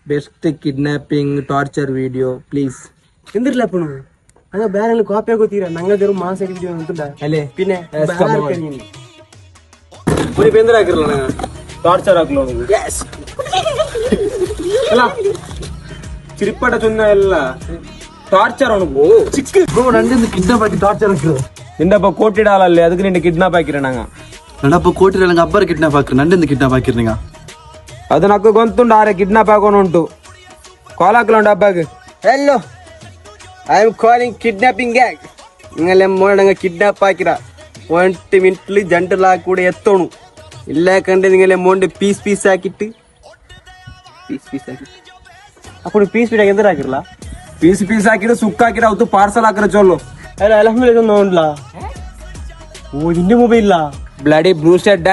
Best kidnapping torture video please. എന്തിരില്ലപ്പോ അങ്ങ് വേറെ കോപ്പിയൊക്കെ തീരാ ഞങ്ങൾ തരും മാസം അല്ലേ പിന്നെ ഒരു പേന്തര ആക്കിരಲ್ಲ ಟಾರ್ಚರ್ ಹಾಕ್ಲೋ ಅಲ್ಲ ಚಿರಿಪಟ ಚುನ್ನ ಎಲ್ಲ ಟಾರ್ಚರ್ ಅವನಿಗೆ ಚಿಕ್ಕ ಬ್ರೋ ನಂದು ಕಿಡ್ನಾಪ್ ಆಗಿ ಟಾರ್ಚರ್ ಹಾಕಿರೋ ನಿಂದಪ್ಪ ಕೋಟಿಡಾಲಲ್ಲಿ ಅದಕ್ಕೆ ನಿಂದ ಕಿಡ್ನಾಪ್ ಹಾಕಿರ ನಂಗ ನನ್ನಪ್ಪ ಕೋಟಿರ ಅಬ್ಬರ ಕಿಡ್ನಾಪ್ ಹಾಕ್ರಿ ನಂದೆಂದು ಕಿಡ್ನಾಪ್ ಹಾಕಿರಿ ನಿಂಗ ಅದು ನಕ್ಕ ಗೊಂತುಂಡು ಆರೆ ಕಿಡ್ನಾಪ್ ಆಗೋನು ಉಂಟು ಕಾಲ್ ಹಾಕ್ಲೊಂಡು ಹಬ್ಬಗೆ hello I am calling kidnapping gang നിങ്ങളെ മോനങ്ങ കിഡ്നാപ്പ് ആക്കിര 1 മിനിറ്റിൽ ജണ്ടലാ കൂടെ എത്തണു ഇല്ല കണ്ട് നിങ്ങളെ മോണ്ട് പീസ് ആക്കിട്ട് അപ്പോൾ പീസ് എന്തിനാക്കിരಲ್ಲ ಪೀಸ್ ಹಾಕಿರೋ ಸುಕ್ಕ ಹಾಕಿರೋ ಅವತ್ತು ಪಾರ್ಸಲ್ ಹಾಕಿರೋ ಚೊಲ್ಲು അല്ല അലഹമ്മദില്ല നോണ്ടില്ല ഓ ഇതിന്റെ മൊബൈലില്ല ಬ್ಲಡಿ ಬ್ಲೂ ಸ್ಟಾರ್